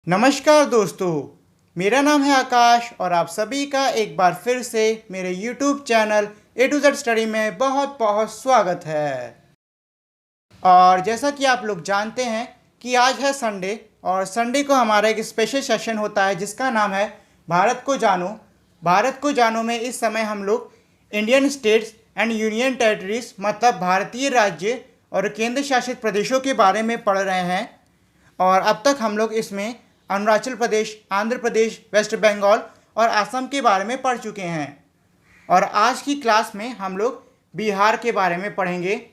नमस्कार दोस्तों, मेरा नाम है आकाश और आप सभी का एक बार फिर से मेरे YouTube channel A to Z study में बहुत बहुत स्वागत है। और जैसा कि आप लोग जानते हैं कि आज है संडे और संडे को हमारा एक स्पेशल सेशन होता है जिसका नाम है भारत को जानो। भारत को जानो में इस समय हम लोग Indian states and union territories मतलब भारतीय राज्य और केंद्र शासित प्रदेशों के बारे में पढ़ रहे हैं। और अब तक हम लोग इसमें अरुणाचल प्रदेश, आंध्र प्रदेश, वेस्ट बंगाल और असम के बारे में पढ़ चुके हैं। और आज की क्लास में हम लोग बिहार के बारे में पढ़ेंगे।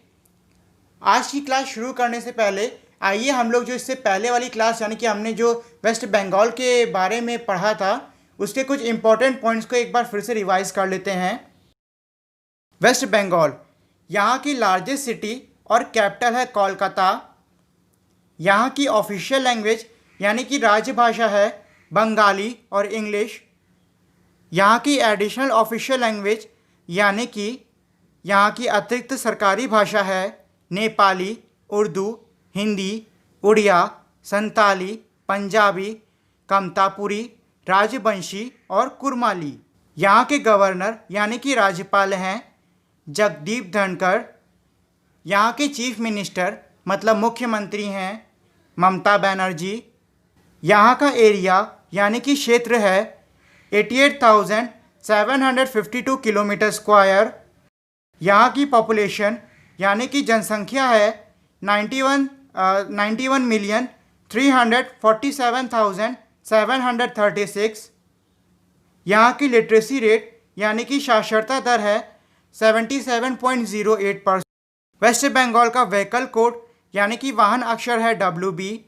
आज की क्लास शुरू करने से पहले आइए हम लोग जो इससे पहले वाली क्लास यानी कि हमने जो वेस्ट बंगाल के बारे में पढ़ा था उसके कुछ इंपॉर्टेंट पॉइंट्स को एक बार फिर से रिवाइज कर लेते हैं। वेस्ट बंगाल, यहाँ की लार्जेस्ट सिटी और कैपिटल है कोलकाता। यहाँ की ऑफिशियल लैंग्वेज यानी कि राजभाषा है बंगाली और इंग्लिश। यहाँ की एडिशनल ऑफिशियल लैंग्वेज यानी कि यहाँ की अतिरिक्त सरकारी भाषा है नेपाली, उर्दू, हिंदी, उड़िया, संताली, पंजाबी, कमतापुरी, राजवंशी और कुरमाली। यहाँ के गवर्नर यानी कि राज्यपाल हैं जगदीप धनखड़। यहाँ के चीफ मिनिस्टर मतलब मुख्यमंत्री हैं ममता बनर्जी। यहाँ का एरिया यानी कि क्षेत्र है 88,752 किलोमीटर स्क्वायर। यहाँ की पॉपुलेशन यानी कि जनसंख्या है 91,347,736। यहाँ की लिटरेसी रेट यानी कि साक्षरता दर है 77.08%। वेस्ट बंगाल का व्हीकल कोड यानी कि वाहन अक्षर है WB।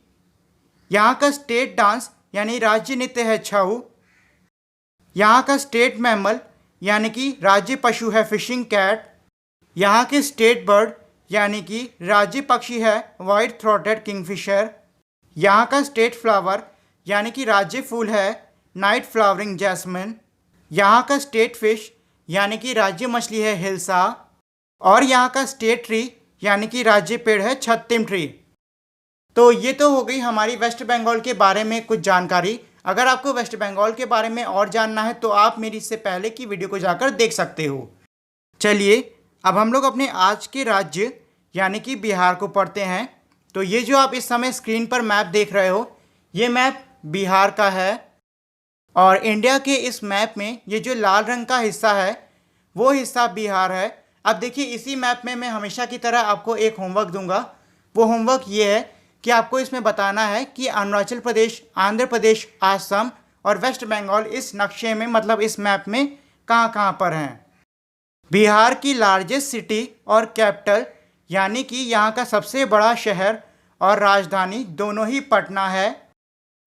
यहाँ का स्टेट डांस यानी राज्य नृत्य है छऊ। यहाँ का स्टेट मैमल यानी कि राज्य पशु है फिशिंग कैट। यहाँ के स्टेट बर्ड यानी कि राज्य पक्षी है वाइट थ्रोटेड किंगफिशर। यहाँ का स्टेट फ्लावर यानी कि राज्य फूल है नाइट फ्लावरिंग जैस्मिन। यहाँ का स्टेट फिश यानी कि राज्य मछली है हिल्सा। और यहाँ का स्टेट ट्री यानी कि राज्य पेड़ है छत्तीम ट्री। तो ये तो हो गई हमारी वेस्ट बंगाल के बारे में कुछ जानकारी। अगर आपको वेस्ट बंगाल के बारे में और जानना है तो आप मेरी इससे पहले की वीडियो को जाकर देख सकते हो। चलिए अब हम लोग अपने आज के राज्य यानी कि बिहार को पढ़ते हैं। तो ये जो आप इस समय स्क्रीन पर मैप देख रहे हो ये मैप बिहार का है। और इंडिया के इस मैप में ये जो लाल रंग का हिस्सा है वो हिस्सा बिहार है। अब देखिए इसी मैप में मैं हमेशा की तरह आपको एक होमवर्क दूंगा। वो होमवर्क ये है कि आपको इसमें बताना है कि अरुणाचल प्रदेश, आंध्र प्रदेश, असम और वेस्ट बंगाल इस नक्शे में मतलब इस मैप में कहाँ कहाँ पर हैं। बिहार की लार्जेस्ट सिटी और कैपिटल यानी कि यहाँ का सबसे बड़ा शहर और राजधानी दोनों ही पटना है।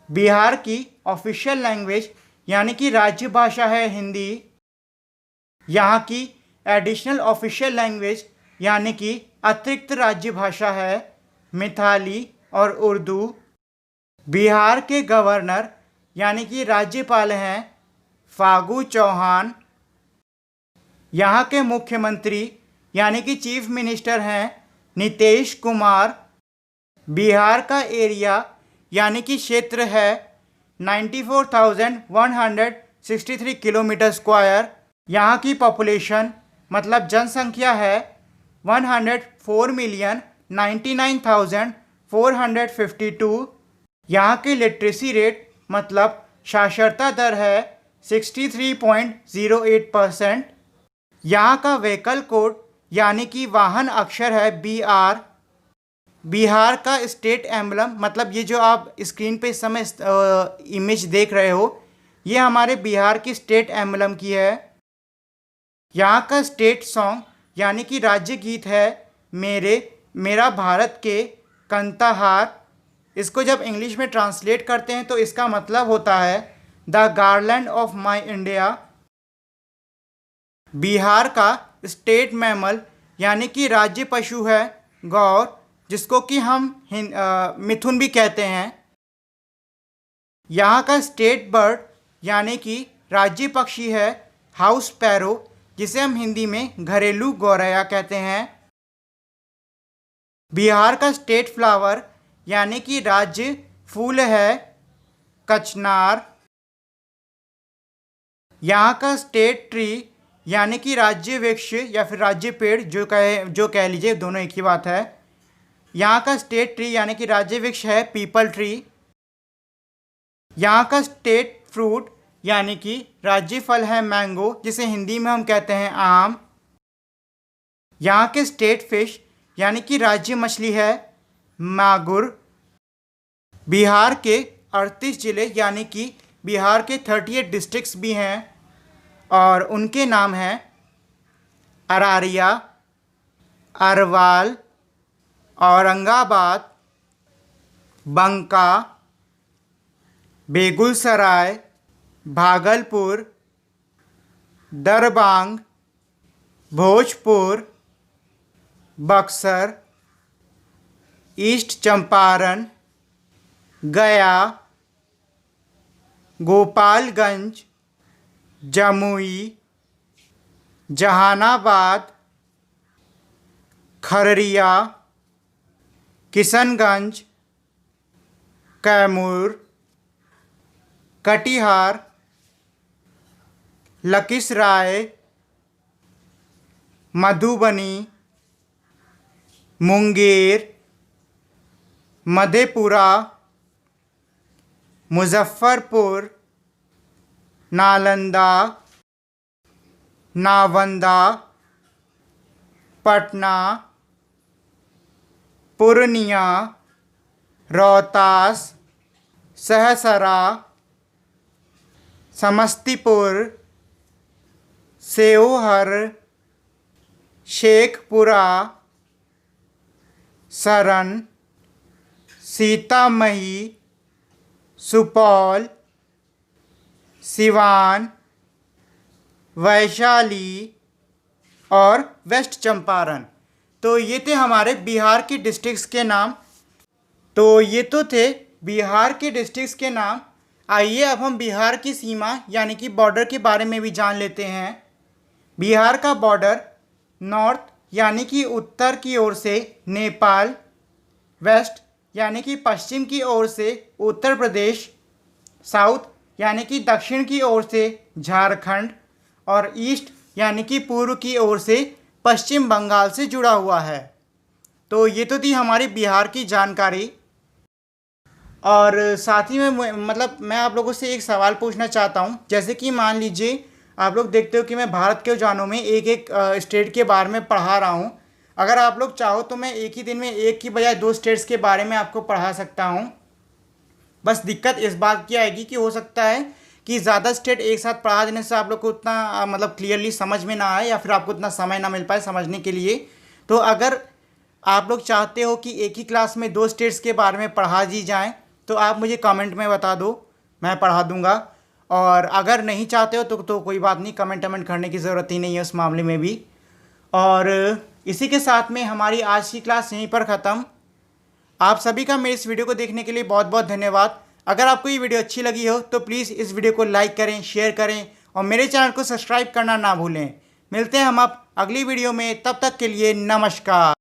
बिहार की ऑफिशियल लैंग्वेज यानी कि राज्य भाषा है हिंदी। यहाँ की एडिशनल ऑफिशियल लैंग्वेज यानी कि अतिरिक्त राज्य भाषा है मैथिली और उर्दू। बिहार के गवर्नर यानी कि राज्यपाल हैं फागू चौहान। यहाँ के मुख्यमंत्री यानी कि चीफ मिनिस्टर हैं नीतीश कुमार। बिहार का एरिया यानी कि क्षेत्र है 94,163 किलोमीटर स्क्वायर। यहाँ की पॉपुलेशन मतलब जनसंख्या है 104,99,452। यहाँ की लिटरेसी रेट मतलब साक्षरता दर है 63.08%। यहाँ का व्हीकल कोड यानी कि वाहन अक्षर है BR। बिहार का स्टेट एम्बलम मतलब ये जो आप स्क्रीन पे इस समय इमेज देख रहे हो ये हमारे बिहार की स्टेट एम्बलम की है। यहाँ का स्टेट सॉन्ग यानी कि राज्य गीत है मेरा भारत के कंताहार। इसको जब इंग्लिश में ट्रांसलेट करते हैं तो इसका मतलब होता है the garland of my India. Bihar का स्टेट मैमल यानी कि राज्य पशु है गौर, जिसको कि हम मिथुन भी कहते हैं। यहाँ का स्टेट बर्ड यानी कि राज्य पक्षी है हाउस पैरो, जिसे हम हिंदी में घरेलू गौरैया कहते हैं। बिहार का स्टेट फ्लावर यानी कि राज्य फूल है कचनार। यहाँ का स्टेट ट्री यानी कि राज्य वृक्ष या फिर राज्य पेड़ जो कह लीजिए, दोनों एक ही बात है। यहाँ का स्टेट ट्री यानी कि राज्य वृक्ष है पीपल ट्री। यहाँ का स्टेट फ्रूट यानी कि राज्य फल है मैंगो, जिसे हिंदी में हम कहते हैं आम। यहाँ के स्टेट फिश यानी कि राज्य मछली है मागुर। बिहार के 38 जिले यानी कि बिहार के 38 डिस्ट्रिक्ट्स भी हैं और उनके नाम हैं अरारिया, अरवाल, औरंगाबाद, बंका, बेगूसराय, भागलपुर, दरबांग, भोजपुर, बक्सर, ईस्ट चंपारण, गया, गोपालगंज, जमुई, जहानाबाद, खररिया, किशनगंज, कैमूर, कटिहार, लखीसराय, मधुबनी, मुंगेर, मधेपुरा, मुजफ्फरपुर, नालंदा, नालंदा, पटना, पूर्णिया, रोहतास, सहरसा, समस्तीपुर, सेवहर, शेखपुरा, सरन, सीतामढ़ी, सुपौल, सिवान, वैशाली और वेस्ट चंपारण। तो ये थे हमारे बिहार के डिस्ट्रिक्ट्स के नाम। तो ये तो थे बिहार के डिस्ट्रिक्ट्स के नाम। आइए अब हम बिहार की सीमा यानी कि बॉर्डर के बारे में भी जान लेते हैं। बिहार का बॉर्डर नॉर्थ यानी कि उत्तर की ओर से नेपाल, वेस्ट यानी कि पश्चिम की ओर से उत्तर प्रदेश, साउथ यानी कि दक्षिण की ओर से झारखंड और ईस्ट यानी कि पूर्व की ओर से पश्चिम बंगाल से जुड़ा हुआ है। तो ये तो थी हमारी बिहार की जानकारी। और साथ ही में मैं आप लोगों से एक सवाल पूछना चाहता हूँ। जैसे कि मान लीजिए आप लोग देखते हो कि मैं भारत के जानों में एक एक स्टेट के बारे में पढ़ा रहा हूँ। अगर आप लोग चाहो तो मैं एक ही दिन में एक की बजाय 2 स्टेट्स के बारे में आपको पढ़ा सकता हूँ। बस दिक्कत इस बात की आएगी कि हो सकता है कि ज़्यादा स्टेट एक साथ पढ़ा देने से आप लोग को उतना क्लियरली समझ में ना आए या फिर आपको उतना समय ना मिल पाए समझने के लिए। तो अगर आप लोग चाहते हो कि एक ही क्लास में 2 स्टेट्स के बारे में पढ़ा दी जाएँ तो आप मुझे कमेंट में बता दो, मैं पढ़ा दूंगा। और अगर नहीं चाहते हो तो कोई बात नहीं, कमेंट करने की ज़रूरत ही नहीं है उस मामले में भी। और इसी के साथ में हमारी आज की क्लास यहीं पर ख़त्म। आप सभी का मेरे इस वीडियो को देखने के लिए बहुत बहुत धन्यवाद। अगर आपको ये वीडियो अच्छी लगी हो तो प्लीज़ इस वीडियो को लाइक करें, शेयर करें और मेरे चैनल को सब्सक्राइब करना ना भूलें। मिलते हैं हम अब अगली वीडियो में, तब तक के लिए नमस्कार।